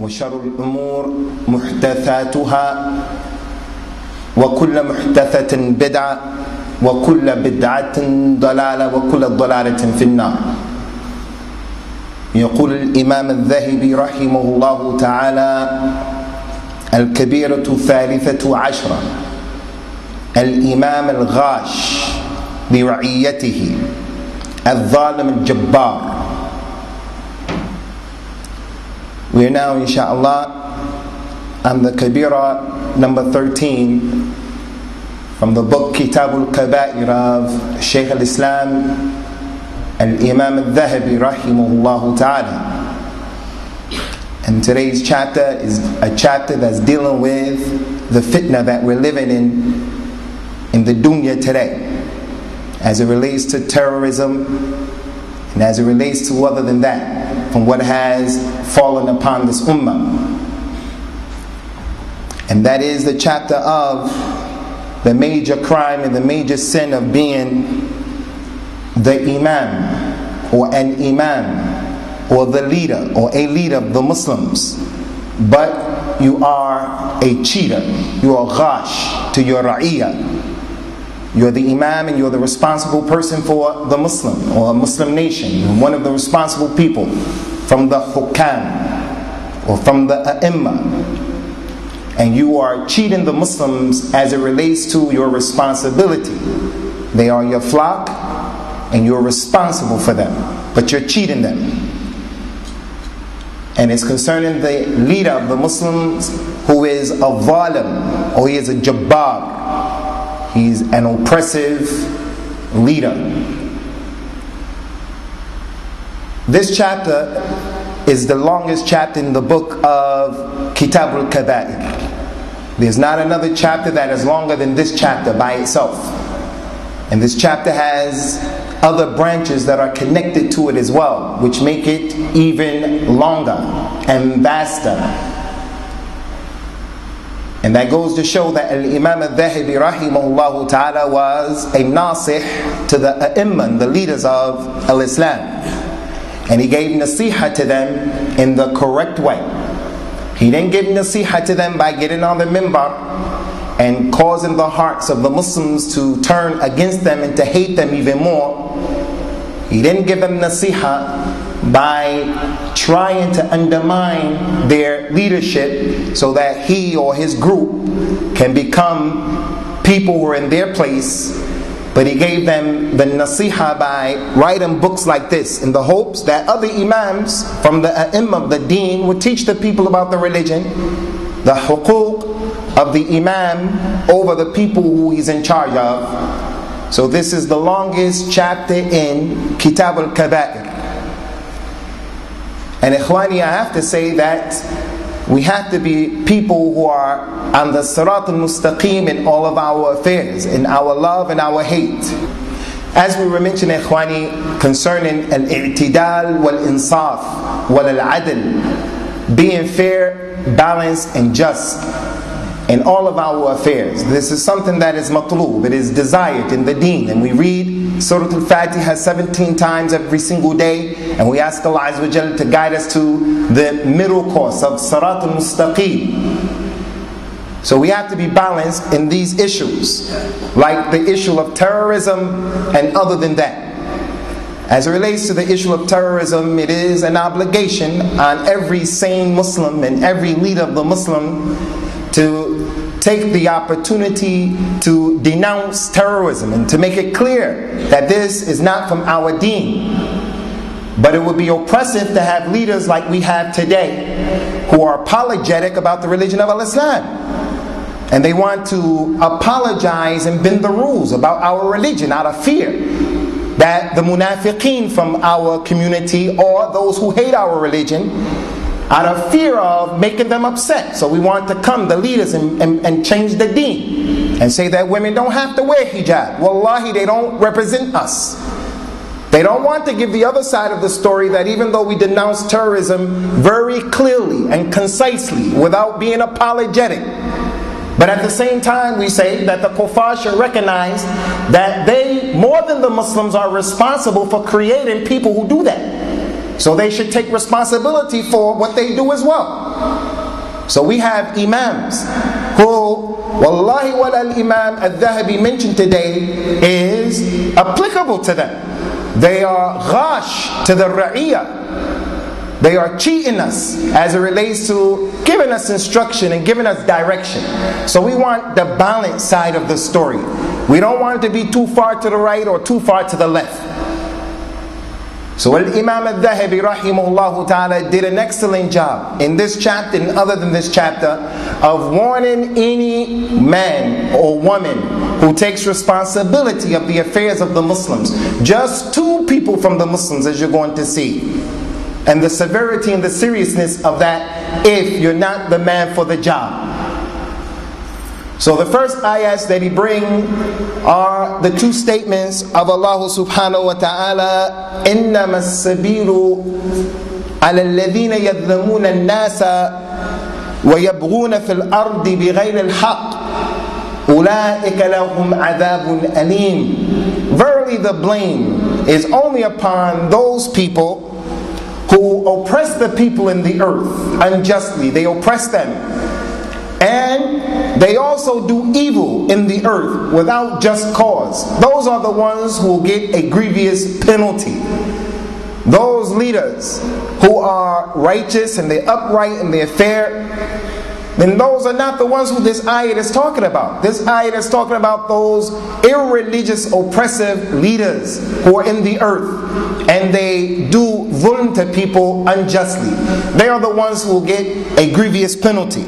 وشر الأمور محدثاتها وكل محدثة بدعة وكل بدعة ضلالة وكل ضلالة في النار. يقول الإمام الذهبي رحمه الله تعالى: الكبيرة 13 الإمام الغاش لرعيته الظالم الجبار. We are now, inshallah, on the Kabira number 13 from the book Kitab al-Kaba'ir of Shaykh al-Islam al-Imam al-Thahabi rahimahullah ta'ala. And today's chapter is a chapter that's dealing with the fitna that we're living in the dunya today, as it relates to terrorism and as it relates to other than that, from what has fallen upon this ummah. And that is the chapter of the major crime and the major sin of being the imam or an imam or the leader or a leader of the Muslims, but you are a cheater, you are ghash to your ra'iyah. You're the imam and you're the responsible person for the Muslim or a Muslim nation. You're one of the responsible people from the hukam or from the a'imma. And you are cheating the Muslims as it relates to your responsibility. They are your flock and you're responsible for them, but you're cheating them. And it's concerning the leader of the Muslims who is a zalim or he is a jabbar. He's an oppressive leader. This chapter is the longest chapter in the book of Kitab al-Kaba'ir. There's not another chapter that is longer than this chapter by itself. And this chapter has other branches that are connected to it as well, which make it even longer and vaster. And that goes to show that Al-Imam al-Thahabi rahimahullah ta'ala was a nasih to the a'imman, the leaders of al-Islam. And he gave nasiha to them in the correct way. He didn't give nasiha to them by getting on the minbar and causing the hearts of the Muslims to turn against them and to hate them even more. He didn't give them nasiha by trying to undermine their leadership so that he or his group can become people who are in their place. But he gave them the nasiha by writing books like this in the hopes that other imams from the a'imma of the deen would teach the people about the religion, the huquq of the imam over the people who he's in charge of. So this is the longest chapter in Kitab al-Kaba'ir. And ikhwani, I have to say that we have to be people who are on the sirat al-mustaqim in all of our affairs, in our love and our hate. As we were mentioning, ikhwani, concerning al-i'tidal wal-insaf wal-adl, being fair, balanced and just in all of our affairs. This is something that is matloob, it is desired in the deen. And we read Surah Al-Fatiha 17 times every single day, and we ask Allah Azza wa Jalla to guide us to the middle course of Sirat al-Mustaqim. So we have to be balanced in these issues, like the issue of terrorism and other than that. As it relates to the issue of terrorism, it is an obligation on every sane Muslim and every leader of the Muslim to take the opportunity to denounce terrorism and to make it clear that this is not from our deen. But it would be oppressive to have leaders like we have today who are apologetic about the religion of Islam. And they want to apologize and bend the rules about our religion out of fear that the munafiqeen from our community or those who hate our religion, out of fear of making them upset. So we want to come, the leaders, and change the deen and say that women don't have to wear hijab. Wallahi, they don't represent us. They don't want to give the other side of the story, that even though we denounce terrorism very clearly and concisely without being apologetic, but at the same time we say that the kuffar should recognize that they, more than the Muslims, are responsible for creating people who do that. So they should take responsibility for what they do as well. So we have imams who, wallahi what al-Imam al-Thahabi mentioned today is applicable to them. They are ghash to the ra'iyah. They are cheating us as it relates to giving us instruction and giving us direction. So we want the balanced side of the story. We don't want it to be too far to the right or too far to the left. So Imam al-Thahabi rahimahullah ta'ala did an excellent job in this chapter and other than this chapter of warning any man or woman who takes responsibility of the affairs of the Muslims. Just two people from the Muslims, as you're going to see. And the severity and the seriousness of that if you're not the man for the job. So the first ayahs that he brings are the two statements of Allah subhanahu wa ta'ala, إِنَّمَا السَّبِيلُ عَلَى الَّذِينَ يَظْلِمُونَ النَّاسَ وَيَبْغُونَ فِي الْأَرْضِ بِغَيْرِ الْحَقِّ أُولَٰئِكَ لَهُمْ عَذَابٌ أَلِيمٌ. Verily the blame is only upon those people who oppress the people in the earth unjustly. They oppress them. And they also do evil in the earth without just cause. Those are the ones who will get a grievous penalty. Those leaders who are righteous and they're upright and they're fair, then those are not the ones who this ayat is talking about. This ayat is talking about those irreligious, oppressive leaders who are in the earth and they do dhulm to people unjustly. They are the ones who will get a grievous penalty.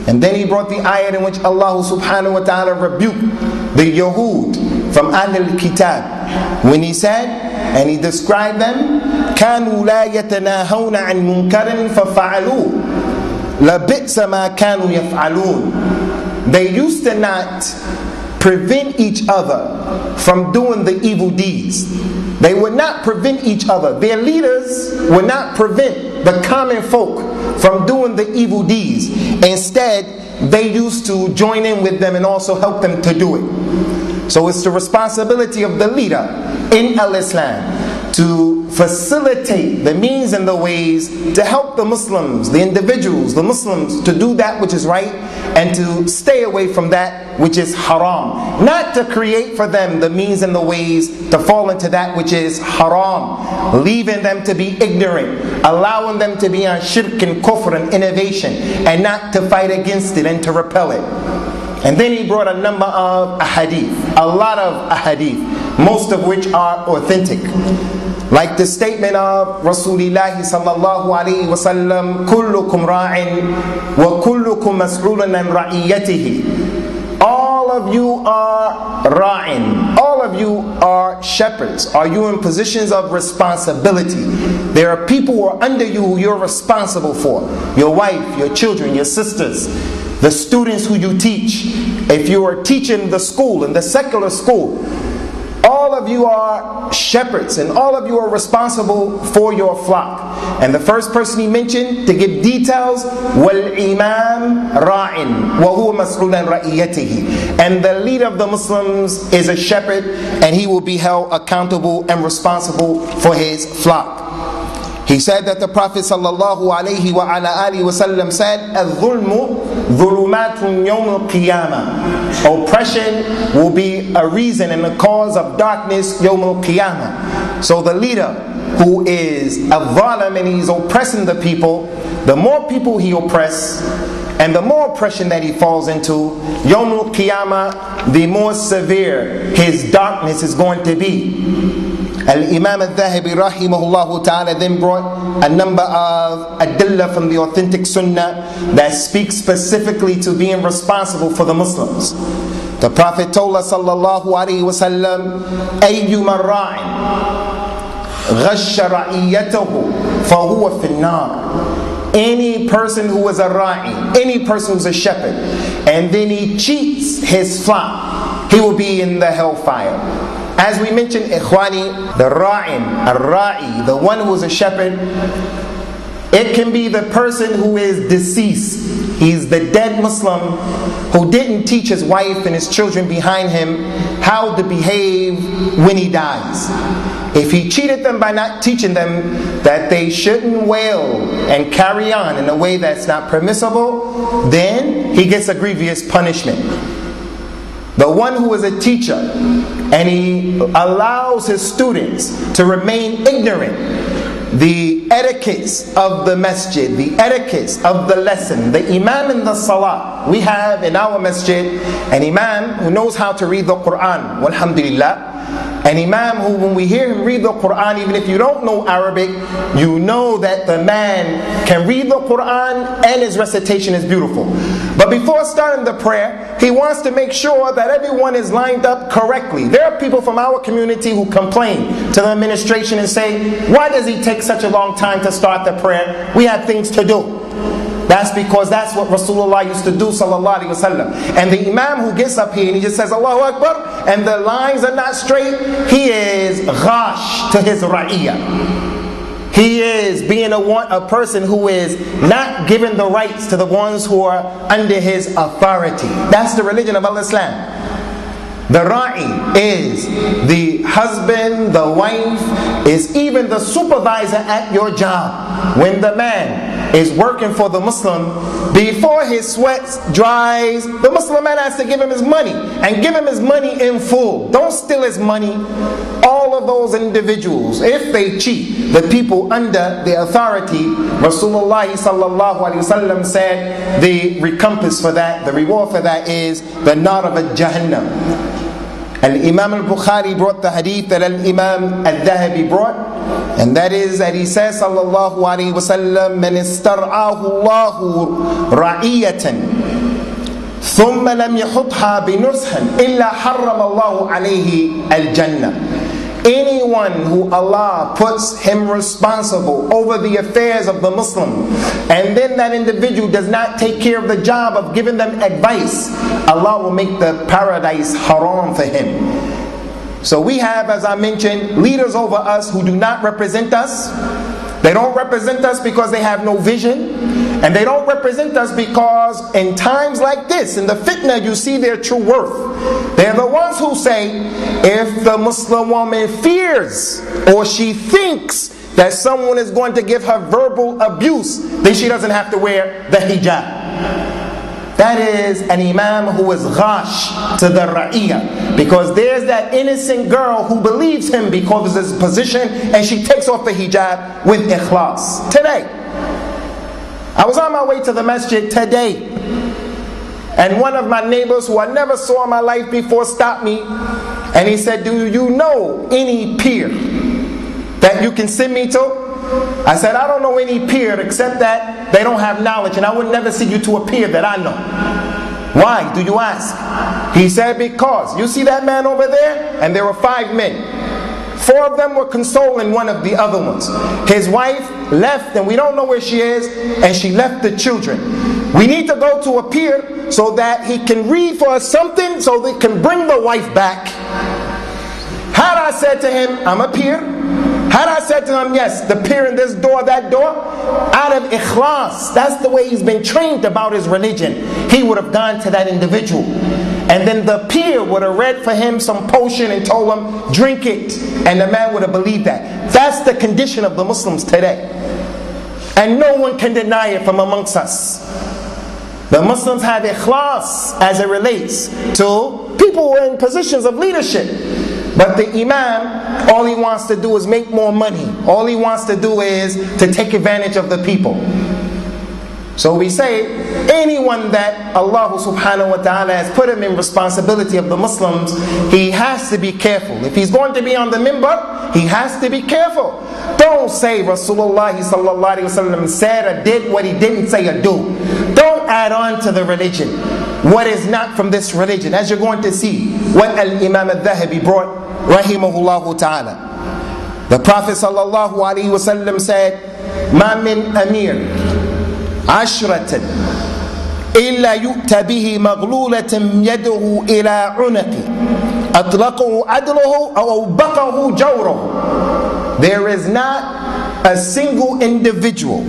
And then he brought the ayat in which Allah subhanahu wa ta'ala rebuked the Yahud from Ahlul Kitab when he said, and he described them, كَانُوا لَا يَتَنَاهَوْنَ عَنْ مُنْكَرٍ فَفَعَلُوا لَبِئْسَ مَا كَانُوا يَفْعَلُونَ. They used to not prevent each other from doing the evil deeds. They would not prevent each other. Their leaders would not prevent the common folk from doing the evil deeds. Instead, they used to join in with them and also help them to do it. So it's the responsibility of the leader in al-Islam to facilitate the means and the ways to help the Muslims, the individuals, the Muslims, to do that which is right and to stay away from that which is haram. Not to create for them the means and the ways to fall into that which is haram, leaving them to be ignorant, allowing them to be on shirk and kufr and innovation, and not to fight against it and to repel it. And then he brought a number of ahadith, a lot of ahadith, most of which are authentic. Like the statement of Rasulullah sallallahu alayhi wa sallam, kullukum ra'in wa kullukum mas'ulun an ra'iyatihi. All of you are ra'in. All of you are shepherds. Are you in positions of responsibility? There are people who are under you who you're responsible for. Your wife, your children, your sisters, the students who you teach. If you are teaching the school, in the secular school, all of you are shepherds and all of you are responsible for your flock. And the first person he mentioned to give details, وَالْإِمَامْ رَاعٍ وَهُوَ مَسْئُولًا رَئِيَّتِهِ. And the leader of the Muslims is a shepherd and he will be held accountable and responsible for his flock. He said that the Prophet sallallahu alayhi wa ala alihi wa sallam said, الظُّلْمُ ظُلُمَاتٌ يَوْمُ الْقِيَامَةِ. Oppression will be a reason and a cause of darkness يوم القيامة. So the leader who is a zalim and he's oppressing the people, the more people he oppresses and the more oppression that he falls into, يوم القيامة, the more severe his darkness is going to be. Al-Imam al-Thahabi rahimahullah ta'ala then brought a number of adillah from the authentic sunnah that speaks specifically to being responsible for the Muslims. The Prophet told us sallallahu alayhi wa sallam, أَيُّمَا الرَّاعٍ غَشَّ رَعِيَّتَهُ فَهُوَ فِي النَّارِ. Any person who is a ra'i, any person who is a shepherd, and then he cheats his flock, he will be in the hellfire. As we mentioned, ikhwani, the ra'in, ar-ra'i, the one who is a shepherd, it can be the person who is deceased. He's the dead Muslim who didn't teach his wife and his children behind him how to behave when he dies. If he cheated them by not teaching them that they shouldn't wail and carry on in a way that's not permissible, then he gets a grievous punishment. The one who is a teacher and he allows his students to remain ignorant, the etiquettes of the masjid, the etiquettes of the lesson, the imam in the salah. We have in our masjid an imam who knows how to read the Quran, walhamdulillah. An imam who, when we hear him read the Quran, even if you don't know Arabic, you know that the man can read the Quran and his recitation is beautiful. But before starting the prayer, he wants to make sure that everyone is lined up correctly. There are people from our community who complain to the administration and say, why does he take such a long time to start the prayer? We have things to do. That's because that's what Rasulullah used to do, sallallahu alaihi wasallam. And the imam who gets up here and he just says Allahu Akbar and the lines are not straight, he is ghash to his ra'iyah. He is being a person who is not giving the rights to the ones who are under his authority. That's the religion of Islam. The ra'i is the husband, the wife, is even the supervisor at your job. When the man is working for the Muslim, before his sweat dries, the Muslim man has to give him his money, and give him his money in full. Don't steal his money. All of those individuals, if they cheat the people under the authority, Rasulullah sallallahu alaihi wasallam said the recompense for that, the reward for that is the nar of Jahannam. Al-Imam al-Bukhari brought the hadith that Al-Imam al-Thahabi brought, and that is that he says sallallahu alaihi wasallam, man istar'ahu Allahu ra'iyatan thumma lam yahutha binushan illa harram Allahu alayhi al-jannah. Anyone who Allah puts him responsible over the affairs of the Muslim, and then that individual does not take care of the job of giving them advice, Allah will make the paradise haram for him. So we have, as I mentioned, leaders over us who do not represent us. They don't represent us because they have no vision. And they don't represent us because in times like this, in the fitna, you see their true worth. They're the ones who say, if the Muslim woman fears or she thinks that someone is going to give her verbal abuse, then she doesn't have to wear the hijab. That is an imam who is ghash to the ra'iyah, because there's that innocent girl who believes him because of his position, and she takes off the hijab with ikhlas. Today, I was on my way to the masjid today, and one of my neighbors who I never saw in my life before stopped me, and he said, do you know any peer that you can send me to? I said, I don't know any peer except that they don't have knowledge, and I would never send you to a peer that I know. Why, do you ask? He said, because you see that man over there, and there were 5 men. 4 of them were consoling one of the other ones. His wife left, and we don't know where she is, and she left the children. We need to go to a peer so that he can read for us something so they can bring the wife back. Had I said to him, I'm a peer, had I said to him, yes, the peer in this door, that door, out of ikhlas, that's the way he's been trained about his religion, he would have gone to that individual. And then the peer would have read for him some potion and told him, drink it. And the man would have believed that. That's the condition of the Muslims today. And no one can deny it from amongst us. The Muslims have ikhlas as it relates to people who are in positions of leadership. But the imam, all he wants to do is make more money. All he wants to do is to take advantage of the people. So we say, anyone that Allah subhanahu wa ta'ala has put him in responsibility of the Muslims, he has to be careful. If he's going to be on the minbar, he has to be careful. Don't say Rasulullah sallallahu alaihi wasallam said or did what he didn't say or do. Don't add on to the religion what is not from this religion. As you're going to see, what Al-Imam al-Thahabi brought, rahimahullah ta'ala. The Prophet sallallahu alaihi wasallam said, "Ma min amir عشرة إلا يؤتى به مغلولة يده إلى عنقه أطلقه عدله أو أوبقه جوره." There is not a single individual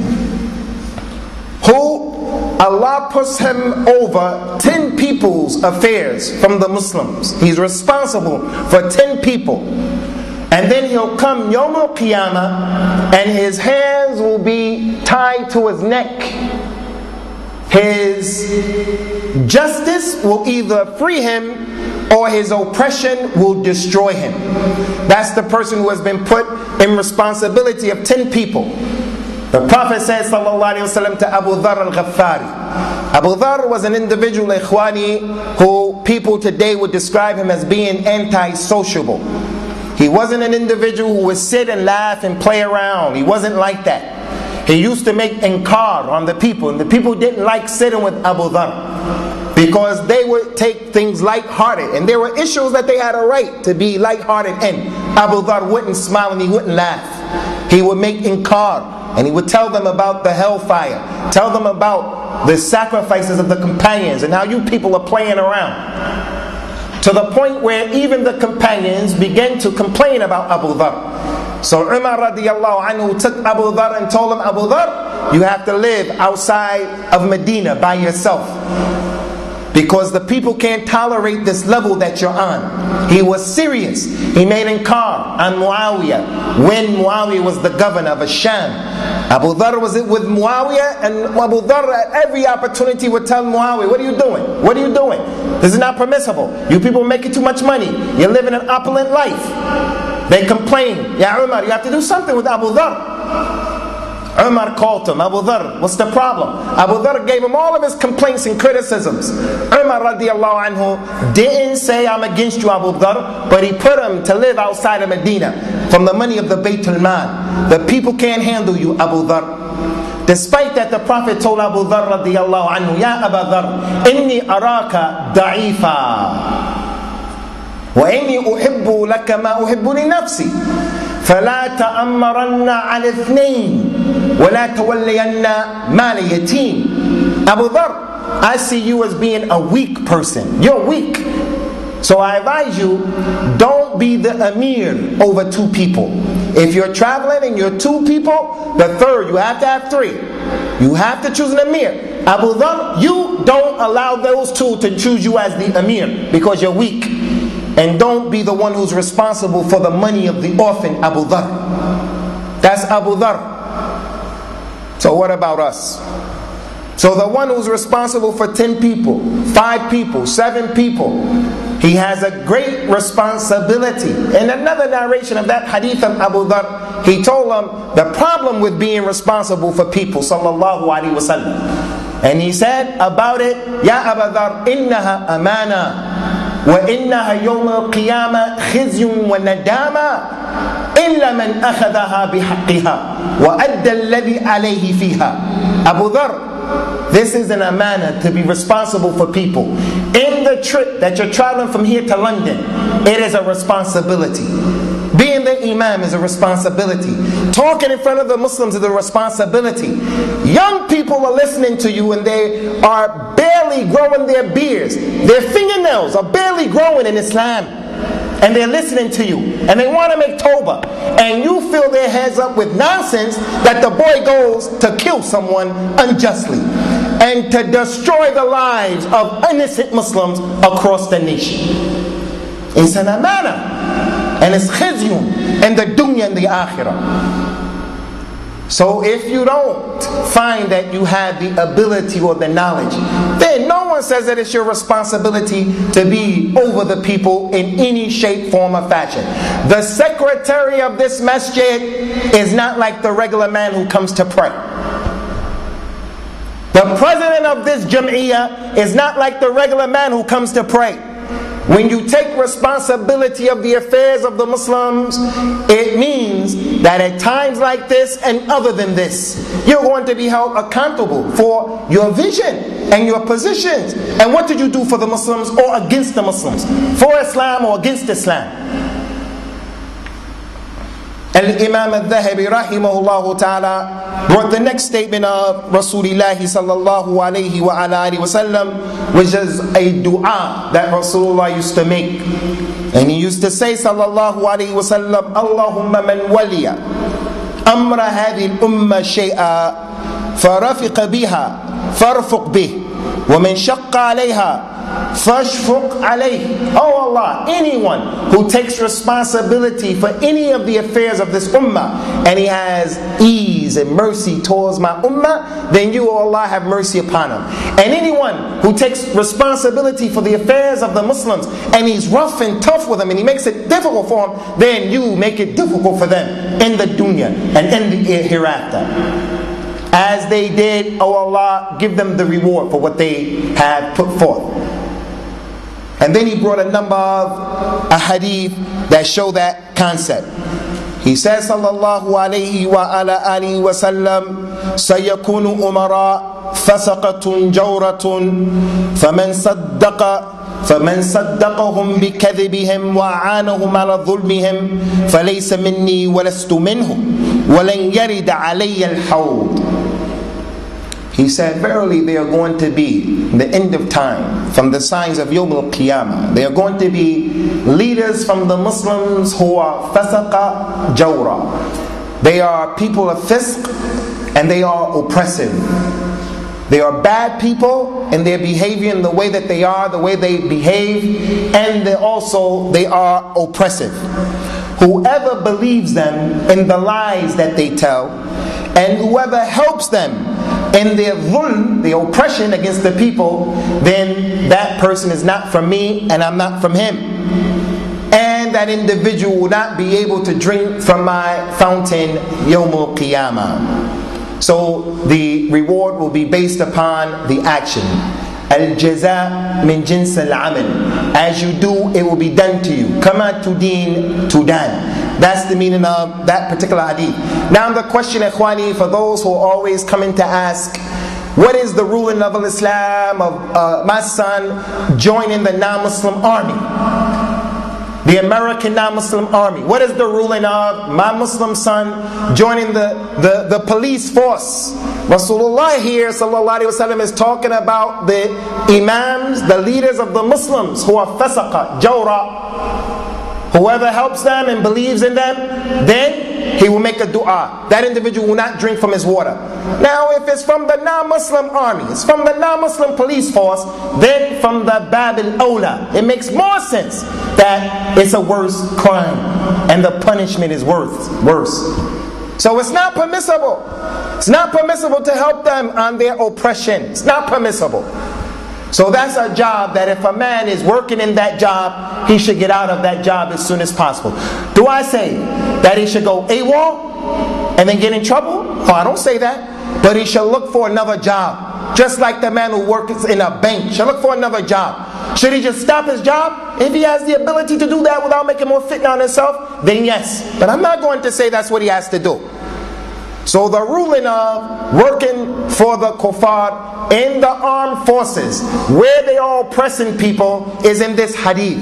who Allah puts him over 10 people's affairs from the Muslims. He's responsible for 10 people. And then he'll come Yawm al-Qiyamah, and his hands will be tied to his neck. His justice will either free him or his oppression will destroy him. That's the person who has been put in responsibility of 10 people. The Prophet said, sallallahu alayhi wa sallam, to Abu Dharr al-Ghaffari. Abu Dharr was an individual, ikhwani, who people today would describe him as being anti-sociable. He wasn't an individual who would sit and laugh and play around. He wasn't like that. He used to make inkar on the people, and the people didn't like sitting with Abu Dharr because they would take things lighthearted, and there were issues that they had a right to be lighthearted in. Abu Dharr wouldn't smile and he wouldn't laugh. He would make inkar, and he would tell them about the hellfire, tell them about the sacrifices of the companions and how you people are playing around. To the point where even the companions began to complain about Abu Dharr. So Umar radiallahu anhu took Abu Dharr and told him, Abu Dharr, you have to live outside of Medina by yourself, because the people can't tolerate this level that you're on. He was serious. He made inkar on Muawiyah when Muawiyah was the governor of Sham. Abu Dharr was with Muawiyah, and Abu Dharr at every opportunity would tell Muawiyah, what are you doing? What are you doing? This is not permissible. You people are making too much money. You're living an opulent life. They complain, Ya Umar, you have to do something with Abu Dharr. Umar called him, Abu Dharr, what's the problem? Abu Dharr gave him all of his complaints and criticisms. Umar radiallahu anhu didn't say, I'm against you, Abu Dharr, but he put him to live outside of Medina from the money of the Baytul Mal. The people can't handle you, Abu Dharr. Despite that, the Prophet told Abu Dharr radiallahu anhu, Ya Abu Dharr, inni araka da'ifa, wa inni uhibbu laka ma uhibbu li nafsi, فلا تأمرن على اثنين ولا تولين مال يتيم. Abu Dharr, I see you as being a weak person. You're weak. So I advise you, don't be the emir over 2 people. If you're traveling and you're 2 people, the third, you have to have 3. You have to choose an emir. Abu Dharr, you don't allow those 2 to choose you as the emir because you're weak. And don't be the one who's responsible for the money of the orphan, Abu Dharr. That's Abu Dharr. So what about us? So the one who's responsible for 10 people, 5 people, 7 people, he has a great responsibility. In another narration of that hadith of Abu Dharr, he told them the problem with being responsible for people, sallallahu alaihi wasallam. And he said about it, Ya Abu Dharr, innaha amana. وإنها يوم القيامة خزي وندامة إلا من أخذها بحقها وأدى الذي عليه فيها. Abu Dharr, this is an amana to be responsible for people. In the trip that you're traveling from here to London, it is a responsibility. Being the imam is a responsibility. Talking in front of the Muslims is a responsibility. Young people are listening to you and they are barely growing their beards. Their fingernails are barely growing in Islam. And they're listening to you. And they want to make tawbah. And you fill their heads up with nonsense that the boy goes to kill someone unjustly. And to destroy the lives of innocent Muslims across the nation. It's an amana. And it's khizyun in the dunya and the akhirah. So if you don't find that you have the ability or the knowledge, then no one says that it's your responsibility to be over the people in any shape, form, or fashion. The secretary of this masjid is not like the regular man who comes to pray. The president of this jam'iyah is not like the regular man who comes to pray. When you take responsibility of the affairs of the Muslims, it means that at times like this and other than this, you're going to be held accountable for your vision and your positions. And what did you do for the Muslims or against the Muslims? For Islam or against Islam? Al-Imam al-Thahabi rahimahullah ta'ala brought the next statement of Rasulullah sallallahu alayhi wa alihi wa sallam, which is a dua that Rasulullah used to make. And he used to say sallallahu alayhi wa sallam, Allahumma man waliya amra hadhihi al-umma shay'a farafiqa biha فارفق به ومن شق عليها فاشفق عليه. Oh Allah, anyone who takes responsibility for any of the affairs of this ummah and he has ease and mercy towards my ummah, then you, O Allah, have mercy upon him. And anyone who takes responsibility for the affairs of the Muslims and he's rough and tough with them and he makes it difficult for them, then you make it difficult for them in the dunya and in the hereafter. As they did, O Allah, give them the reward for what they have put forth. And then he brought a number of ahadith that show that concept. He says, sallallahu alayhi wa ala alihi wa sallam, sayakunu umara fasaqatun jawratun فمن صدقهم بكذبهم وعانهم على ظلمهم فليس مني ولست منهم ولن يرد علي الحوض. He said, verily they are going to be, the end of time, from the signs of Yawm al-Qiyamah, they are going to be leaders from the Muslims who are fasaqa jawra. They are people of fisq and they are oppressive. They are bad people in their behavior, in the way that they are, the way they behave, and they are oppressive. Whoever believes them in the lies that they tell, and whoever helps them in their dhulm, the oppression against the people, then that person is not from me and I'm not from him. And that individual will not be able to drink from my fountain Yawm al-Qiyamah. So the reward will be based upon the action. Al-jaza min jins al-amal. As you do, it will be done to you. Kama tudin tudan. That's the meaning of that particular hadith. Now the question, ikhwani, for those who are always coming to ask, what is the ruling of Islam of my son joining the non-Muslim army? The American non-Muslim army. What is the ruling of my Muslim son joining the police force? Rasulullah here, sallallahu alaihi wasallam, is talking about the imams, the leaders of the Muslims who are fasaqa, jawra. Whoever helps them and believes in them, then he will make a dua. That individual will not drink from his water. Now if it's from the non-Muslim army, it's from the non-Muslim police force, then from the Bab al-Awla, it makes more sense that it's a worse crime and the punishment is worse. So it's not permissible. It's not permissible to help them on their oppression. It's not permissible. So that's a job that if a man is working in that job, he should get out of that job as soon as possible. Do I say that he should go AWOL and then get in trouble? Oh, I don't say that. But he should look for another job. Just like the man who works in a bank should look for another job. Should he just stop his job? If he has the ability to do that without making more fitna on himself, then yes. But I'm not going to say that's what he has to do. So the ruling of working for the kuffar in the armed forces, where they are oppressing people, is in this hadith.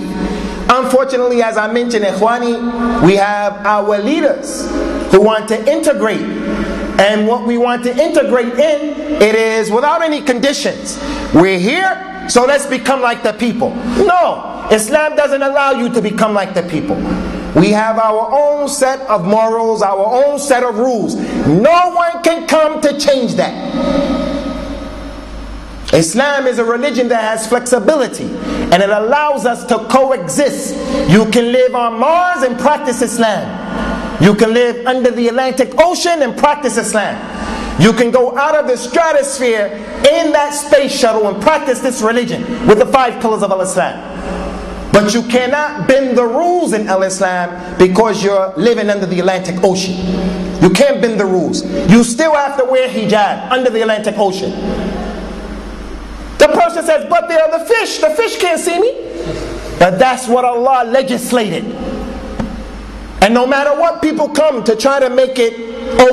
Unfortunately, as I mentioned, ikhwani, we have our leaders who want to integrate. And what we want to integrate in, it is without any conditions. We're here, so let's become like the people. No, Islam doesn't allow you to become like the people. We have our own set of morals, our own set of rules. No one can come to change that. Islam is a religion that has flexibility and it allows us to coexist. You can live on Mars and practice Islam. You can live under the Atlantic Ocean and practice Islam. You can go out of the stratosphere in that space shuttle and practice this religion with the 5 pillars of Al-Islam. But you cannot bend the rules in Al-Islam because you're living under the Atlantic Ocean. You can't bend the rules. You still have to wear hijab under the Atlantic Ocean. The person says, but they are the fish. The fish can't see me. But that's what Allah legislated. And no matter what people come to try to make it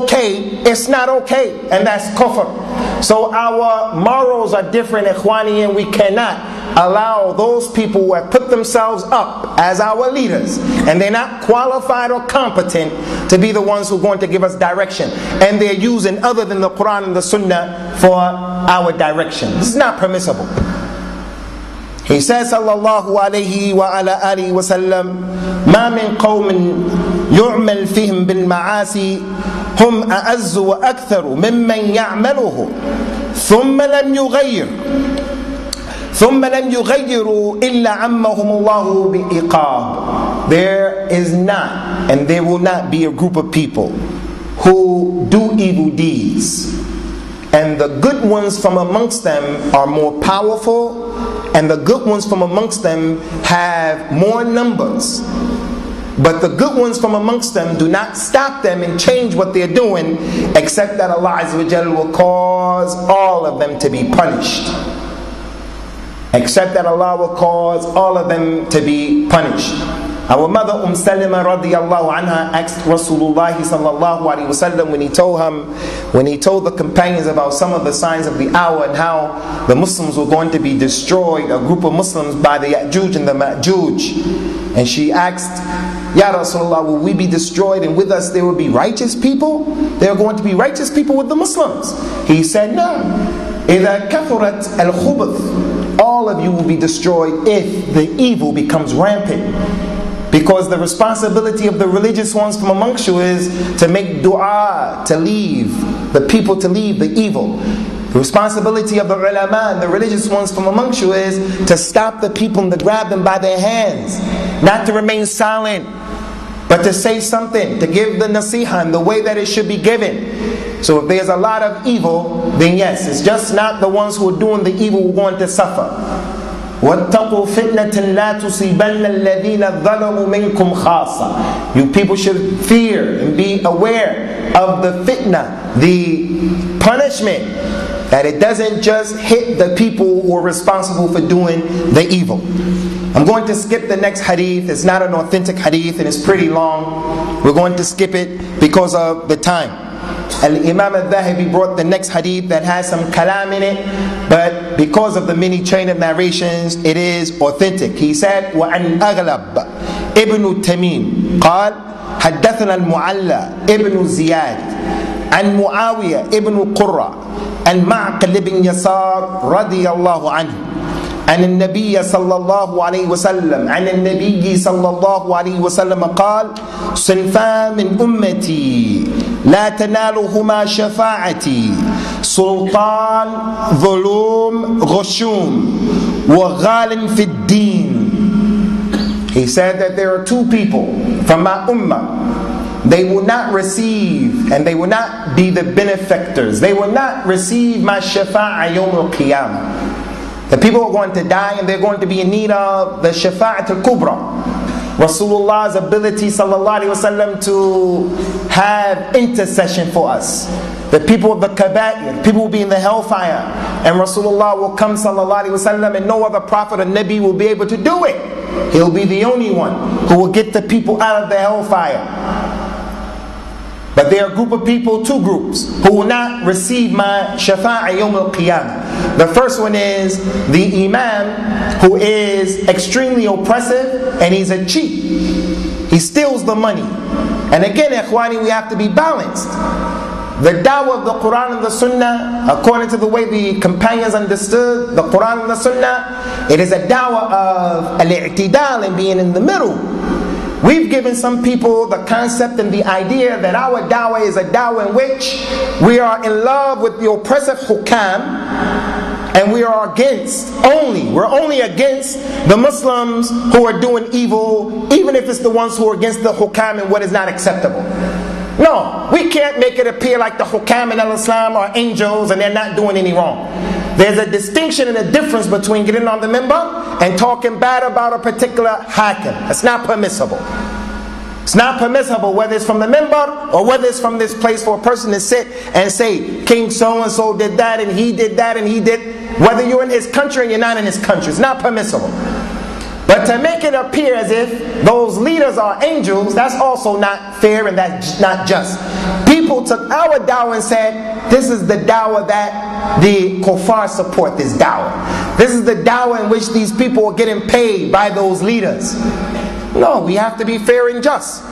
okay, it's not okay. And that's kufr. So our morals are different, ikhwani, and we cannot allow those people who have put themselves up as our leaders and they're not qualified or competent to be the ones who are going to give us direction, and they're using other than the Quran and the Sunnah for our direction. This is not permissible. He says, sallallahu alayhi wa ala alihi wa sallam, ma min qawmin yu'mal fihim bil ma'asi hum a'azzu wa aktharu mimman ya'maluhu ثم لم يغيروا إلا عمهم الله بإقاب. There is not and there will not be a group of people who do evil deeds, and the good ones from amongst them are more powerful, and the good ones from amongst them have more numbers. But the good ones from amongst them do not stop them and change what they're doing, except that Allah Azza wa Jalla will cause all of them to be punished. Except that Allah will cause all of them to be punished. Our mother Salama radiyallahu anha asked Rasulullah sallallahu alaihi wasallam when he told the companions about some of the signs of the hour and how the Muslims were going to be destroyed, a group of Muslims, by the Ya'juj and the Ma'juj. And she asked, Ya Rasulullah, will we be destroyed and with us there will be righteous people? There are going to be righteous people with the Muslims. He said, no. إِذَا كَثُرَتْ الْخُبُثِ, all of you will be destroyed if the evil becomes rampant. Because the responsibility of the religious ones from amongst you is to make dua, to leave the people, to leave the evil. The responsibility of the ulama and the religious ones from amongst you is to stop the people and to grab them by their hands. Not to remain silent, but to say something, to give the nasiha in the way that it should be given. So if there's a lot of evil, then yes, it's just not the ones who are doing the evil who are going to suffer. وَاتَّقُوا فِتْنَةً لَا تُصِيبَنَّ الَّذِينَ ظَلَمُوا مِنْكُمْ خَاصَّةً. You people should fear and be aware of the fitna, the punishment, that it doesn't just hit the people who are responsible for doing the evil. I'm going to skip the next hadith. It's not an authentic hadith and it's pretty long. We're going to skip it because of the time. Al-Imam al-Thahabi brought the next hadith that has some kalam in it, but because of the many chain of narrations, it is authentic. He said, وَعَنْ أَغْلَبْ إِبْنُ تَمِيمٍ قال حدثنا المعلى ابن زياد عن معاوية ابن قرة عن معقل بن يسار رضي الله عنه عن النبي صلى الله عليه وسلم عن النبي صلى الله عليه وسلم قال صنفان من أمتي لا تنالهما شفاعتي سلطان ظلوم غشوم وغال في الدين. He said that there are two people from my ummah. They will not receive and they will not be the benefactors. They will not receive my shafa'a yawm al-qiyamah. The people are going to die and they're going to be in need of the shafa'at al-kubra. Rasulullah's ability sallallahu alaihi wasallam to have intercession for us. The people of the kaba'ir, people will be in the hellfire, and Rasulullah will come sallallahu alaihi wasallam, and no other prophet or nabi will be able to do it. He'll be the only one who will get the people out of the hellfire. But there are a group of people, two groups, who will not receive my shafa'a yawm al-qiyamah. The first one is the imam who is extremely oppressive and he's a cheat. He steals the money. And again, ikhwani, we have to be balanced. The da'wah of the Quran and the Sunnah, according to the way the companions understood the Quran and the Sunnah, it is a da'wah of al-i'tidal and being in the middle. We've given some people the concept and the idea that our da'wah is a da'wah in which we are in love with the oppressive hukam, and we are we're only against the Muslims who are doing evil, even if it's the ones who are against the hukam and what is not acceptable. No, we can't make it appear like the hukam in al-Islam are angels and they're not doing any wrong. There's a distinction and a difference between getting on the minbar and talking bad about a particular hakim. It's not permissible. It's not permissible whether it's from the minbar or whether it's from this place for a person to sit and say, King so-and-so did that and he did that and he did. Whether you're in his country or you're not in his country, it's not permissible. But to make it appear as if those leaders are angels, that's also not fair and that's not just. People took our da'wah and said, this is the da'wah that the kuffar support, this da'wah. This is the da'wah in which these people are getting paid by those leaders. No, we have to be fair and just.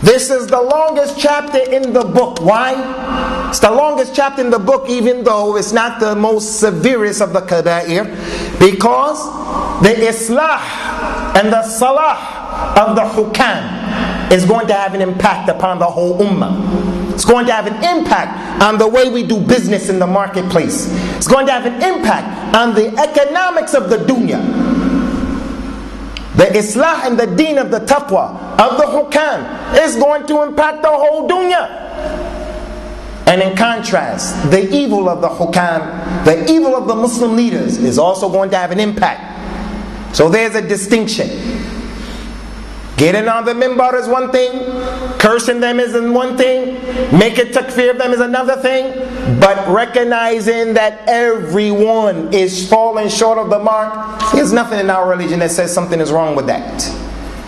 This is the longest chapter in the book. Why? It's the longest chapter in the book, even though it's not the most severest of the kaba'ir, because the islah and the salah of the hukam is going to have an impact upon the whole ummah. It's going to have an impact on the way we do business in the marketplace. It's going to have an impact on the economics of the dunya. The islah and the deen of the taqwa of the hukam is going to impact the whole dunya. And in contrast, the evil of the hukam, the evil of the Muslim leaders is also going to have an impact. So there's a distinction. Getting on the minbar is one thing, cursing them is one thing, making takfir of them is another thing, but recognizing that everyone is falling short of the mark, there's nothing in our religion that says something is wrong with that.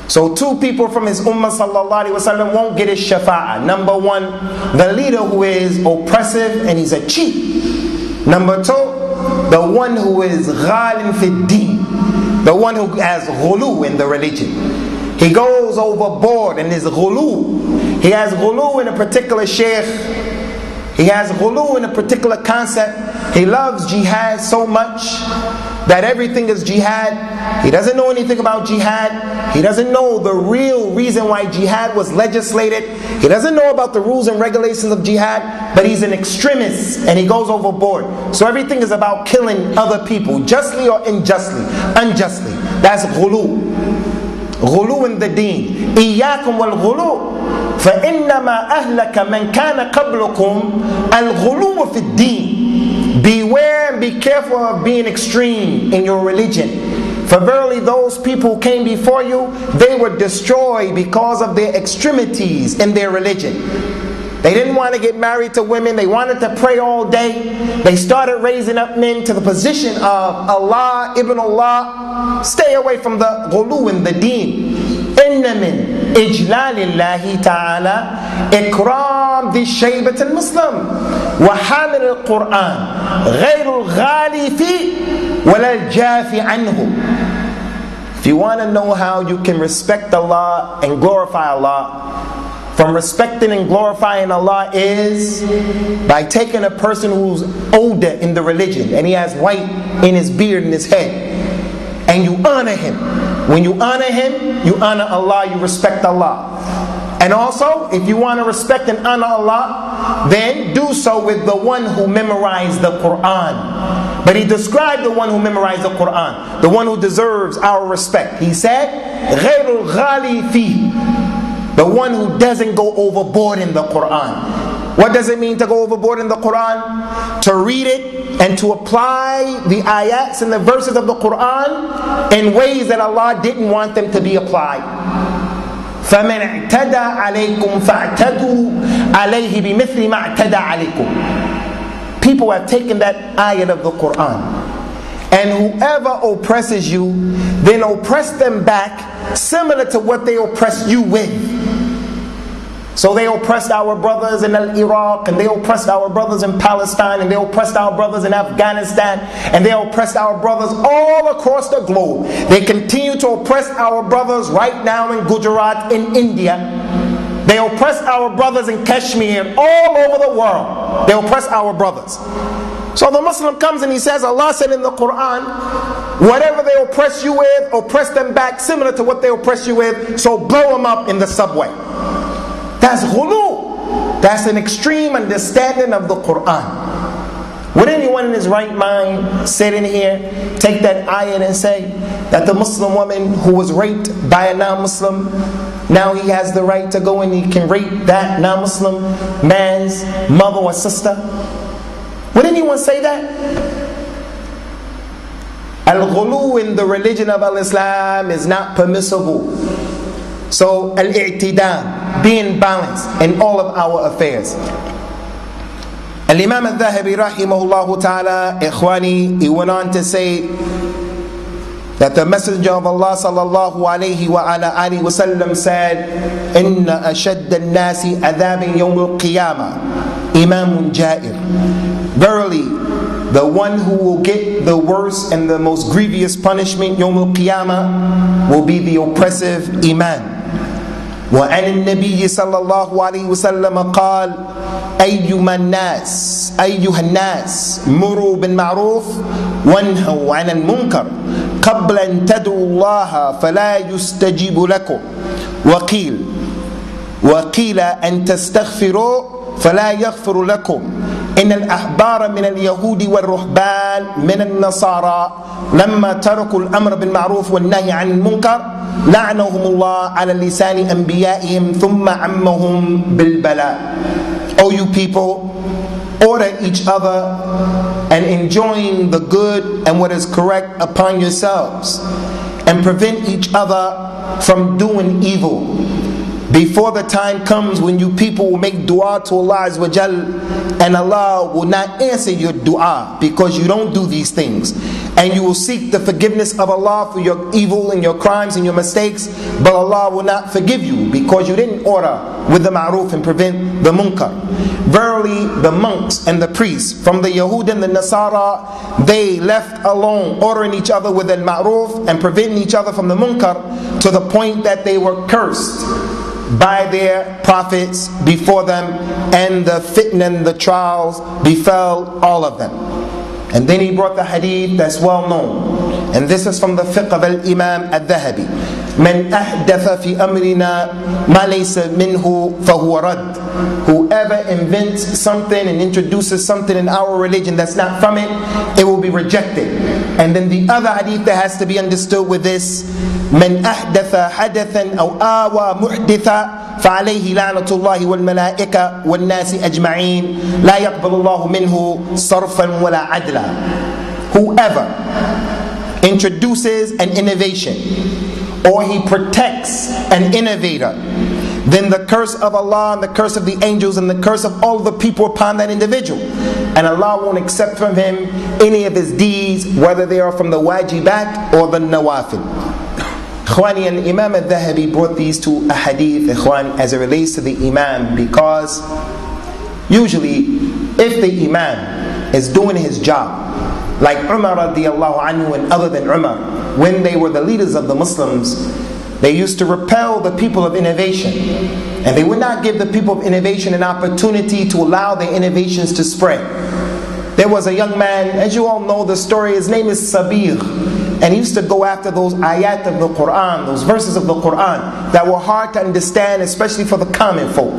So two people from his ummah sallallahu alaihi wasallam won't get his shafa'ah. Number one, the leader who is oppressive and he's a cheat. Number two, the one who is ghalin fi deen, the one who has ghulu in the religion. He goes overboard in his ghulu. He has ghulu in a particular sheikh. He has ghulu in a particular concept. He loves jihad so much that everything is jihad. He doesn't know anything about jihad. He doesn't know the real reason why jihad was legislated. He doesn't know about the rules and regulations of jihad, but he's an extremist and he goes overboard. So everything is about killing other people, justly or unjustly. That's ghulu. غلو in the deen. إياكم والغلو فإنما أهلك من كان قبلكم الغلو في الدين. Beware and be careful of being extreme in your religion. For verily those people who came before you, they were destroyed because of their extremities in their religion. They didn't want to get married to women. They wanted to pray all day. They started raising up men to the position of Allah, Ibn Allah. Stay away from the ghulu in the deen. إِنَّ مِنْ إِجْلَالِ اللَّهِ تَعَالَى إِكْرَامِ ذِي الشَّيْبَةِ الْمُسْلِمِ وَحَامِلِ الْقُرْآنِ غَيْرُ الْغَالِي فِي وَلَا الْجَافِ عَنْهُ. If you want to know how you can respect Allah and glorify Allah, from respecting and glorifying Allah is by taking a person who's older in the religion and he has white in his beard and his head, and you honor him. When you honor him, you honor Allah, you respect Allah. And also, if you want to respect and honor Allah, then do so with the one who memorized the Quran. But he described the one who memorized the Quran, the one who deserves our respect. He said, غَيْرُ الْغَالِي فِيهِ, the one who doesn't go overboard in the Quran. What does it mean to go overboard in the Quran? To read it and to apply the ayats and the verses of the Quran in ways that Allah didn't want them to be applied. فَمَنْ اعْتَدَى عَلَيْكُمْ فَاعْتَدُوا عَلَيْهِ بِمِثْلِ مَا اعْتَدَى عَلَيْكُمْ. People have taken that ayat of the Quran, and whoever oppresses you, then oppress them back similar to what they oppressed you with. So they oppressed our brothers in Iraq, and they oppressed our brothers in Palestine, and they oppressed our brothers in Afghanistan, and they oppressed our brothers all across the globe. They continue to oppress our brothers right now in Gujarat, in India. They oppress our brothers in Kashmir, all over the world. They oppress our brothers. So the Muslim comes and he says, Allah said in the Quran, whatever they oppress you with, oppress them back similar to what they oppress you with, so blow them up in the subway. That's ghulu. That's an extreme understanding of the Quran. Would anyone in his right mind sit in here, take that ayat and say that the Muslim woman who was raped by a non-Muslim, now he has the right to go and he can rape that non-Muslim man's mother or sister? Would anyone say that? Al-ghulu in the religion of Al-Islam is not permissible. So al-i'tidal, being balanced in all of our affairs. Al-Imam al-Thahabi rahimahullah ta'ala, ikhwani, he went on to say that the Messenger of Allah sallallahu alayhi wa ala alihi wa sallam said, Inna ashadda al-nasi adhabin yawm al-qiyamah imamun ja'ir. Verily, the one who will get the worst and the most grievous punishment yawm al-qiyamah will be the oppressive imam. وعن النبي صلى الله عليه وسلم قال أيها الناس مروا بالمعروف وانهوا عن المنكر قبل أن تدعوا الله فلا يستجيب لكم وقيل أن تستغفروا فلا يغفر لكم إن الأحبار من اليهود والرهبان من النصارى لما تركوا الأمر بالمعروف والنهي عن المنكر لعنهم الله على لسان أنبيائهم ثم عمهم بالبلاء. O you people, order each other and enjoin the good and what is correct upon yourselves, and prevent each other from doing evil, before the time comes when you people will make dua to Allah Azza wa Jal, and Allah will not answer your dua because you don't do these things, and you will seek the forgiveness of Allah for your evil and your crimes and your mistakes, but Allah will not forgive you because you didn't order with the ma'ruf and prevent the munkar. Verily the monks and the priests from the Yahud and the Nasara, they left alone ordering each other with the ma'ruf and preventing each other from the munkar, to the point that they were cursed by their prophets before them, and the fitna and the trials befell all of them. And then he brought the hadith that's well known, and this is from the fiqh of Imam al-Thahabi: من أحدث في أمرنا ما ليس منه فهو رد. Whoever invents something and introduces something in our religion that's not from it, it will be rejected. And then the other hadith that has to be understood with this: من أحدث حدثا أو آوى محدثا فعليه لعنة الله والملائكة والناس أجمعين لا يقبل الله منه صرفا ولا عدلا. Whoever introduces an innovation, or he protects an innovator, then the curse of Allah and the curse of the angels and the curse of all the people upon that individual, and Allah won't accept from him any of his deeds, whether they are from the wajibat or the nawafil. Ikhwani, and Imam al-Thahabi brought these two ahadith, ikhwan, as it relates to the imam, because usually if the imam is doing his job, like Umar radiallahu anhu and other than Umar, when they were the leaders of the Muslims, they used to repel the people of innovation, and they would not give the people of innovation an opportunity to allow their innovations to spread. There was a young man, as you all know the story, his name is Sabir, and he used to go after those ayat of the Quran, those verses of the Quran that were hard to understand, especially for the common folk.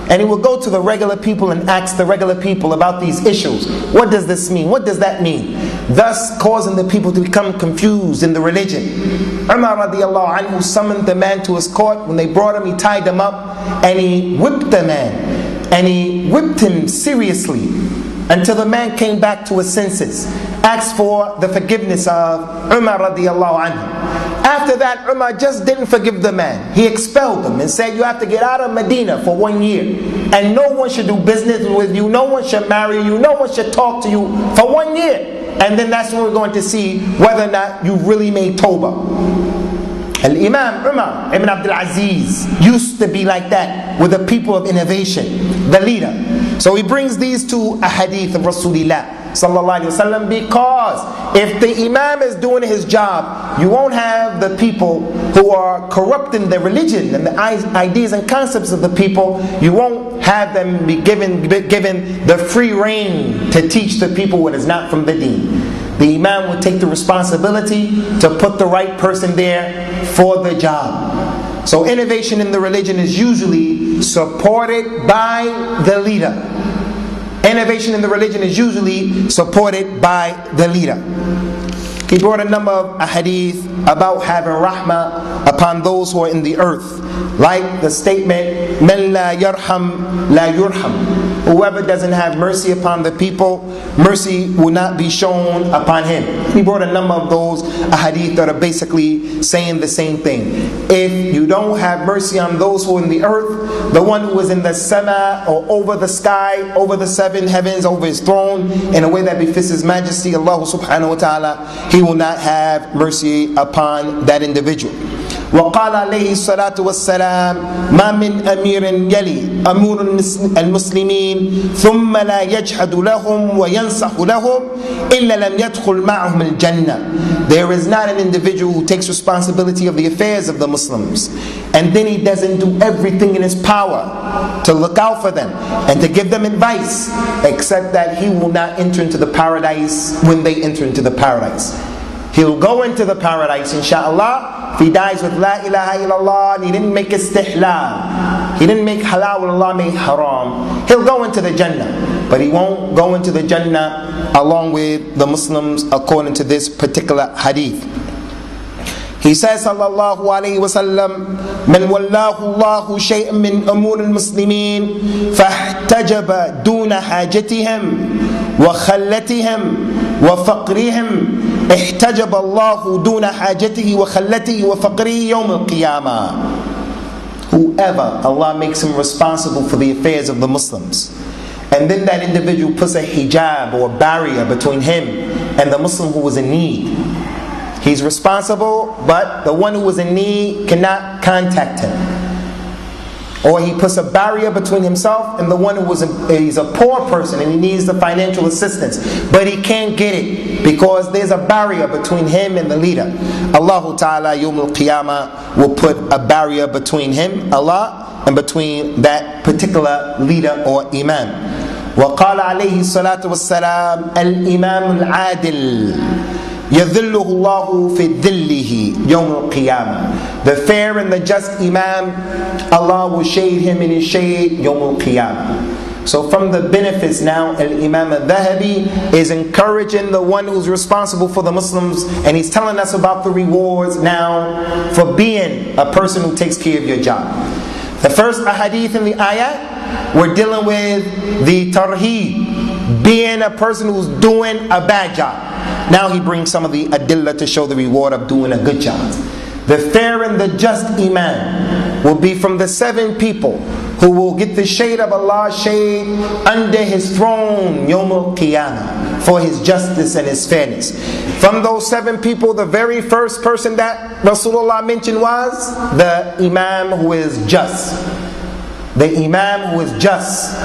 And he would go to the regular people and ask the regular people about these issues. What does this mean? What does that mean? Thus causing the people to become confused in the religion. Umar radiallahu anhu summoned the man to his court. When they brought him, he tied him up and he whipped the man. And he whipped him seriously until the man came back to his senses, asked for the forgiveness of Umar radiallahu anhu. After that, Umar just didn't forgive the man. He expelled him and said, you have to get out of Medina for 1 year, and no one should do business with you, no one should marry you, no one should talk to you for 1 year. And then that's when we're going to see whether or not you really made tawbah. Al-Imam Umar ibn Abdul Aziz used to be like that with the people of innovation, the leader. So he brings these two ahadith of Rasulullah sallallahu alaihi wasallam, because if the imam is doing his job, you won't have the people who are corrupting the religion and the ideas and concepts of the people. You won't have them be given the free rein to teach the people what is not from the deen. The imam will take the responsibility to put the right person there for the job. So innovation in the religion is usually supported by the leader. Innovation in the religion is usually supported by the leader. He brought a number of ahadith about having rahmah upon those who are in the earth, like the statement, "Man la yarham la yurham." Whoever doesn't have mercy upon the people, mercy will not be shown upon him. He brought a number of those ahadith that are basically saying the same thing. If you don't have mercy on those who are in the earth, the one who is in the sama, or over the sky, over the seven heavens, over his throne, in a way that befits his majesty, Allah subhanahu wa ta'ala, he will not have mercy upon that individual. وقال عليه الصلاة والسلام ما من أمير يلي أمور المسلمين ثم لا يجحد لهم وينصح لهم إلا لم يدخل معهم الجنة. There is not an individual who takes responsibility of the affairs of the Muslims, and then he doesn't do everything in his power to look out for them and to give them advice, except that he will not enter into the paradise when they enter into the paradise. He'll go into the paradise, inshallah, if he dies with La ilaha illallah and he didn't make istihlal. He didn't make halal when Allah made haram. He'll go into the Jannah, but he won't go into the Jannah along with the Muslims according to this particular hadith. He says sallallahu alayhi wa sallam, من والله الله شيئا من أمور المسلمين فاحتجب دون حاجتهم وخلتهم وفقرهم احتجب الله دون حاجته وخلته وفقره يوم القيامة. Whoever Allah makes him responsible for the affairs of the Muslims, and then that individual puts a hijab or a barrier between him and the Muslim who was in need. He's responsible, but the one who was in need cannot contact him. Or he puts a barrier between himself and the one who he's a poor person and he needs the financial assistance, but he can't get it because there's a barrier between him and the leader. Allah Ta'ala Yawm al-Qiyamah will put a barrier between him, Allah, and between that particular leader or imam. وقال عليه الصلاة والسلام الإمام العادل يذله الله في ذله يوم القيامة. The fair and the just Imam, Allah will shade him in his shade يوم القيامة. So from the benefits now, Al-Imam al-Thahabi is encouraging the one who's responsible for the Muslims, and he's telling us about the rewards now for being a person who takes care of your job. The first ahadith in the ayah, we're dealing with the tarheeb, being a person who's doing a bad job. Now he brings some of the adillah to show the reward of doing a good job. The fair and the just Imam will be from the 7 people who will get the shade of Allah's shade under His throne Yawm al-Qiyamah for His justice and His fairness. From those 7 people, the very first person that Rasulullah mentioned was the Imam who is just. The Imam who is just.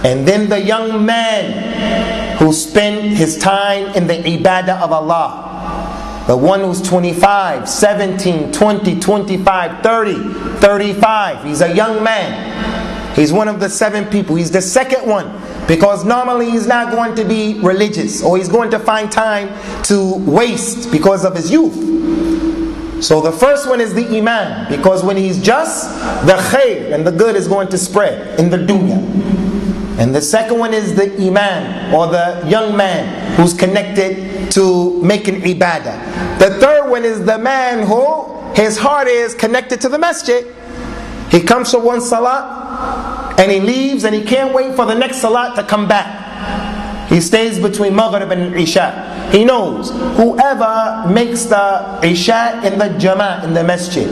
And then the young man who spent his time in the ibadah of Allah. The one who's 25, 17, 20, 25, 30, 35. He's a young man. He's one of the 7 people. He's the second one. Because normally he's not going to be religious, or he's going to find time to waste because of his youth. So the first one is the Imam, because when he's just, the khair and the good is going to spread in the dunya. And the second one is the Imam, or the young man who's connected to making ibadah. The third one is the man who his heart is connected to the masjid. He comes for one salat and he leaves and he can't wait for the next salat to come back. He stays between Maghrib and Isha. He knows whoever makes the Isha in the Jama'ah, in the masjid,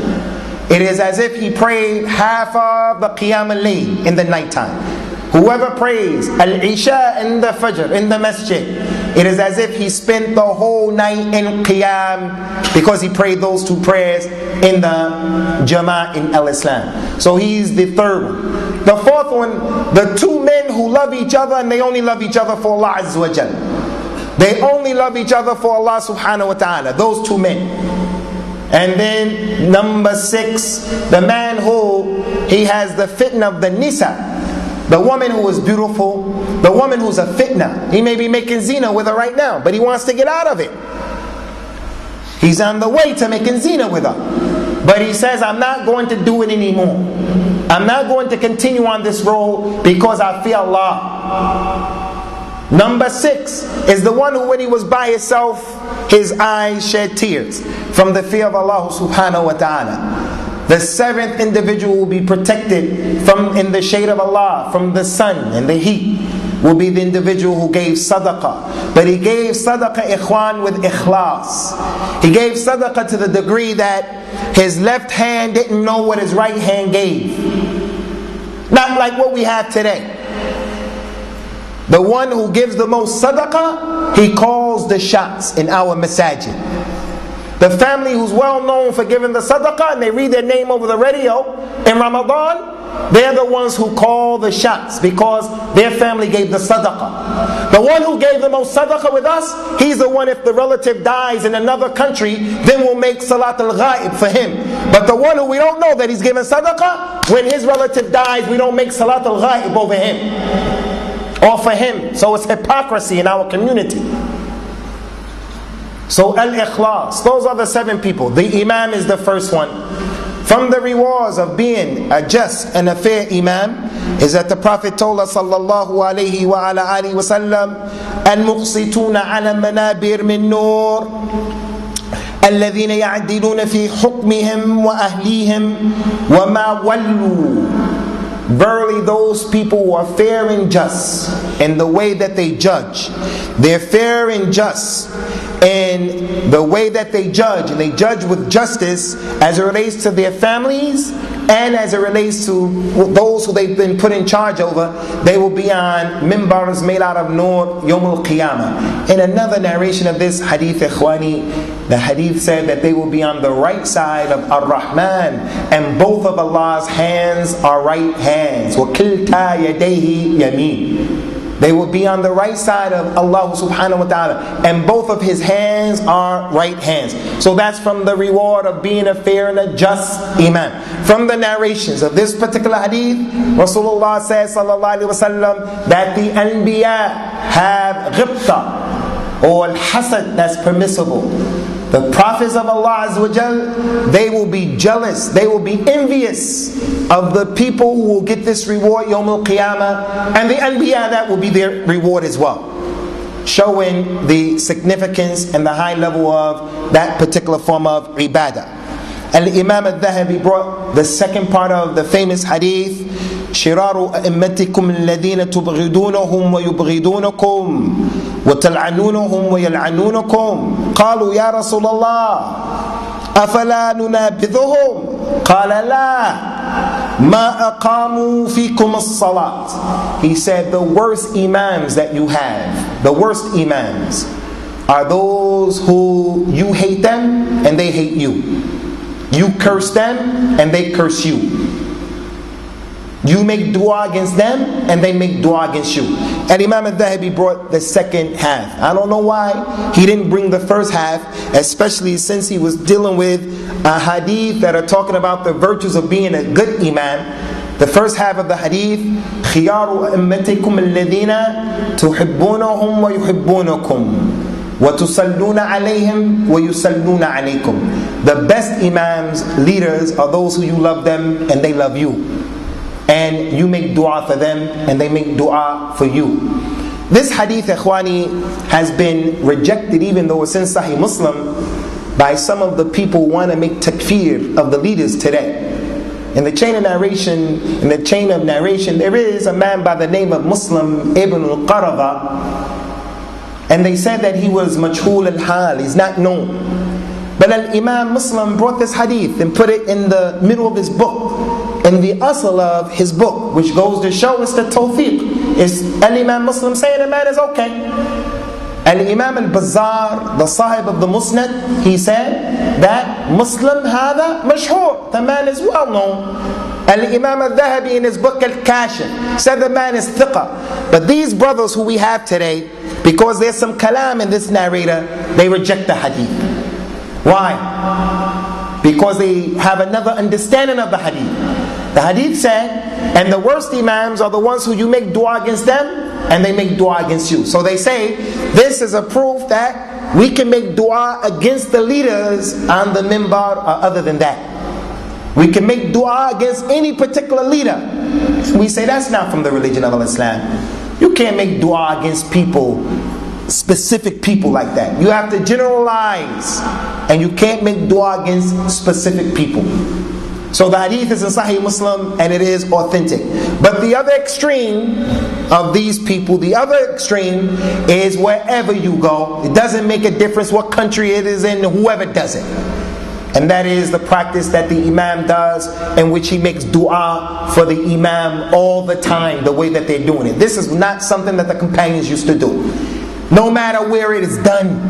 it is as if he prayed half of the Qiyam al-Layl in the nighttime. Whoever prays Al-Isha in the Fajr, in the masjid, it is as if he spent the whole night in Qiyam because he prayed those 2 prayers in the Jama'ah in Al-Islam. So he's the third one. The fourth one, the 2 men who love each other and they only love each other for Allah Azza wa Jal. They only love each other for Allah Subhanahu wa Ta'ala. Those 2 men. And then number 6, the man who he has the fitna of the nisa. The woman who is beautiful, the woman who's a fitna. He may be making zina with her right now, but he wants to get out of it. He's on the way to making zina with her. But he says, I'm not going to do it anymore. I'm not going to continue on this road because I fear Allah. Number 6 is the one who, when he was by himself, his eyes shed tears from the fear of Allah subhanahu wa ta'ala. The 7th individual will be protected from in the shade of Allah, from the sun and the heat, will be the individual who gave sadaqah. But he gave sadaqah, ikhwan, with ikhlas. He gave sadaqah to the degree that his left hand didn't know what his right hand gave. Not like what we have today. The one who gives the most sadaqah, he calls the shots in our masajid. The family who's well known for giving the sadaqah, and they read their name over the radio in Ramadan, they're the ones who call the shots because their family gave the sadaqah. The one who gave the most sadaqah with us, he's the one, if the relative dies in another country, then we'll make salat al-ghaib for him. But the one who we don't know that he's giving sadaqah, when his relative dies, we don't make salat al-ghaib over him or for him. So it's hypocrisy in our community. So al-ikhlas, those are the 7 people. The imam is the first one. From the rewards of being a just and a fair imam is that the Prophet told us sallallahu alayhi wa ala alihi wa sallam, al-muqsituna ala manabir min nur الذين يعدلون في حكمهم وأهليهم وما ولوا. Verily those people who are fair and just in the way that they judge. They're fair and just in the way that they judge. And they judge with justice as it relates to their families and as it relates to those who they've been put in charge over. They will be on mimbars made out of nur Yawm al-Qiyamah. In another narration of this hadith, ikhwani, the hadith said that they will be on the right side of Ar-Rahman, and both of Allah's hands are right hands. وَكِلْتَا يَدَيْهِ يَمِينٌ. They will be on the right side of Allah subhanahu wa ta'ala, and both of His hands are right hands. So that's from the reward of being a fair and a just imam. From the narrations of this particular hadith, Rasulullah says sallallahu alaihi wasallam that the anbiya have ghibta, or al-hasad, that's permissible. The prophets of Allah Azza wa Jal, they will be jealous, they will be envious of the people who will get this reward Yawm al-Qiyamah, and the Anbiya, that will be their reward as well. Showing the significance and the high level of that particular form of ibadah. Al-Imam al-Thahabi brought the second part of the famous hadith, شرار أئمتكم الذين تبغضونهم ويبغضونكم وتلعنونهم ويلعنونكم قالوا يا رسول الله أفلا ننابذهم قال لا ما أقاموا فيكم الصلاة. He said the worst imams that you have, the worst imams are those who you hate them and they hate you. You curse them and they curse you. You make dua against them and they make dua against you. And Imam al-Thahabi brought the second half. I don't know why he didn't bring the first half, especially since he was dealing with a hadith that are talking about the virtues of being a good imam. The first half of the hadith, خِيَارُ أَمَّتِكُمْ الَّذِينَ تُحِبُّونَهُمْ وَيُحِبُّونَكُمْ وَتُصَلُّونَ عَلَيْهِمْ وَيُصَلُّونَ عَلَيْكُمْ. The best imams, leaders, are those who you love them and they love you. And you make dua for them and they make dua for you. This hadith, ikhwani, has been rejected, even though it's in Sahih Muslim, by some of the people who want to make takfir of the leaders today. In the chain of narration, there is a man by the name of Muslim Ibn al-Qarada, and they said that he was majhul al-hal, he's not known. But al-Imam Muslim brought this hadith and put it in the middle of his book, in the asl of his book, which goes to show us the tawfiq. Is al-Imam Muslim saying the man is okay? Al-Imam al-Bazzar, the sahib of the Musnad, he said that Muslim hada mashhur, the man is well known. Al-Imam al-Thahabi in his book Al-Kashif said the man is thiqah. But these brothers who we have today, because there's some kalam in this narrator, they reject the hadith. Why? Because they have another understanding of the hadith. The hadith said, and the worst imams are the ones who you make dua against them and they make dua against you. So they say, this is a proof that we can make dua against the leaders on the mimbar or other than that. We can make dua against any particular leader. We say that's not from the religion of Islam. You can't make dua against people, specific people like that. You have to generalize, and you can't make dua against specific people. So the hadith is in Sahih Muslim and it is authentic. But the other extreme of these people, the other extreme is wherever you go, it doesn't make a difference what country it is in, whoever does it. And that is the practice that the imam does, in which he makes dua for the imam all the time, the way that they're doing it. This is not something that the companions used to do. No matter where it is done.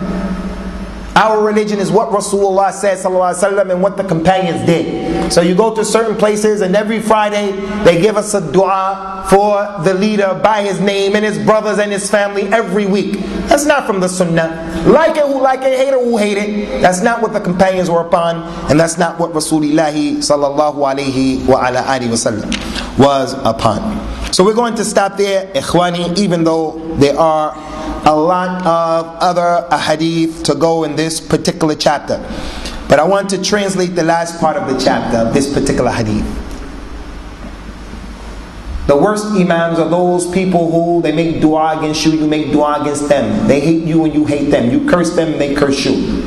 Our religion is what Rasulullah said sallallahu alaihi wasallam and what the companions did. So you go to certain places and every Friday they give us a dua for the leader by his name and his brothers and his family every week. That's not from the sunnah. Like it who like it, hate it who hate it. That's not what the companions were upon, and that's not what Rasulullah sallallahu alaihi wa ala alihi wasallam was upon. So we're going to stop there, ikhwani, even though there are a lot of other ahadith to go in this particular chapter. But I want to translate the last part of the chapter of this particular hadith. The worst imams are those people who they make dua against you, you make dua against them. They hate you and you hate them. You curse them and they curse you.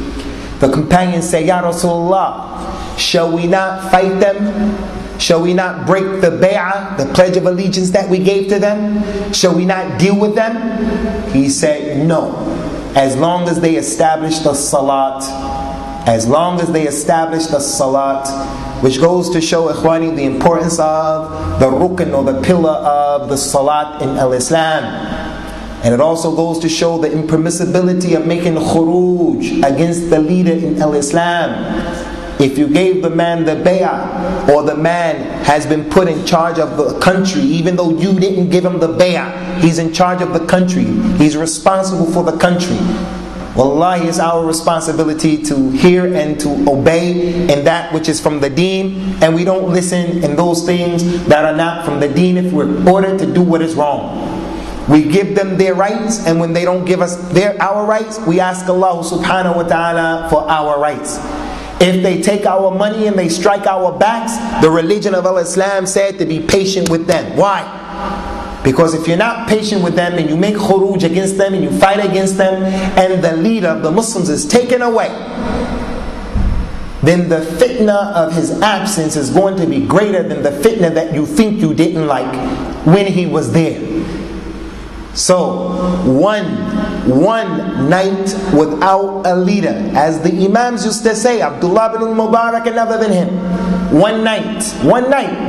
The companions say, Ya Rasulullah, shall we not fight them? Shall we not break the bay'ah, the pledge of allegiance that we gave to them? Shall we not deal with them? He said, no. As long as they establish the salat, as long as they establish the salat, which goes to show, ikhwani, the importance of the rukn or the pillar of the salat in al-Islam. And it also goes to show the impermissibility of making khuruj against the leader in al-Islam. If you gave the man the bay'ah, or the man has been put in charge of the country, even though you didn't give him the bay'ah, he's in charge of the country, he's responsible for the country. Wallahi, it's our responsibility to hear and to obey in that which is from the deen, and we don't listen in those things that are not from the deen if we're ordered to do what is wrong. We give them their rights, and when they don't give us our rights, we ask Allah subhanahu wa ta'ala for our rights. If they take our money and they strike our backs, the religion of Islam said to be patient with them. Why? Because if you're not patient with them and you make khuruj against them and you fight against them, and the leader of the Muslims is taken away, then the fitna of his absence is going to be greater than the fitna that you think you didn't like when he was there. So, one night without a leader, as the Imams used to say, Abdullah bin al-Mubarak and other than him, one night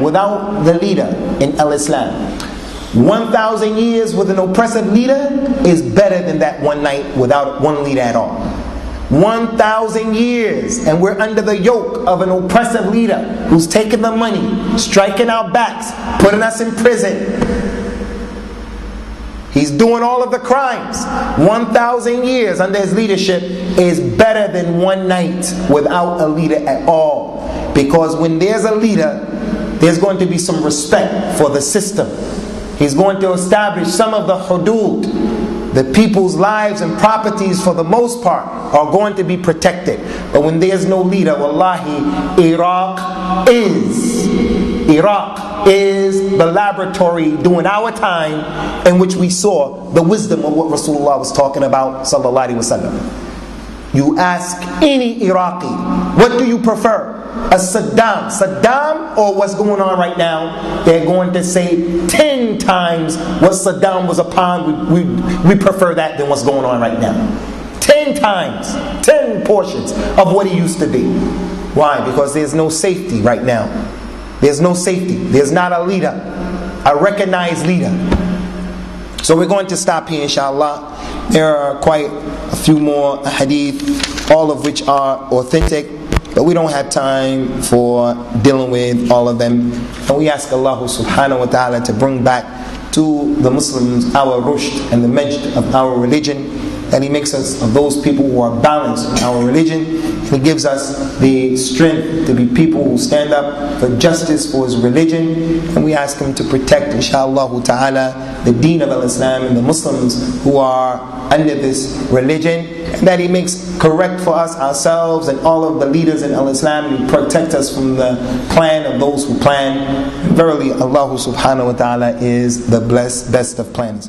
without the leader in al-Islam. 1,000 years with an oppressive leader is better than that one night without one leader at all. 1,000 years and we're under the yoke of an oppressive leader who's taking the money, striking our backs, putting us in prison. He's doing all of the crimes. 1,000 years under his leadership is better than one night without a leader at all. Because when there's a leader, there's going to be some respect for the system. He's going to establish some of the hudud. The people's lives and properties, for the most part, are going to be protected. But when there's no leader, wallahi, Iraq is the laboratory during our time in which we saw the wisdom of what Rasulullah was talking about, sallallahu alaihi wasallam. You ask any Iraqi, what do you prefer? A Saddam or what's going on right now? They're going to say 10 times what Saddam was upon. We prefer that than what's going on right now. 10 times, 10 portions of what he used to be. Why? Because there's no safety right now. There's no safety. There's not a leader, a recognized leader. So we're going to stop here, inshallah. There are quite a few more hadith, all of which are authentic, but we don't have time for dealing with all of them. And we ask Allah subhanahu wa ta'ala to bring back to the Muslims our rushd and the majd of our religion, that He makes us of those people who are balanced in our religion. He gives us the strength to be people who stand up for justice for His religion, and we ask Him to protect, inshallah ta'ala, the deen of al-Islam and the Muslims who are under this religion, and that He makes correct for us ourselves and all of the leaders in al-Islam, and He protects us from the plan of those who plan. Verily, Allah subhanahu wa ta'ala is the best of planners.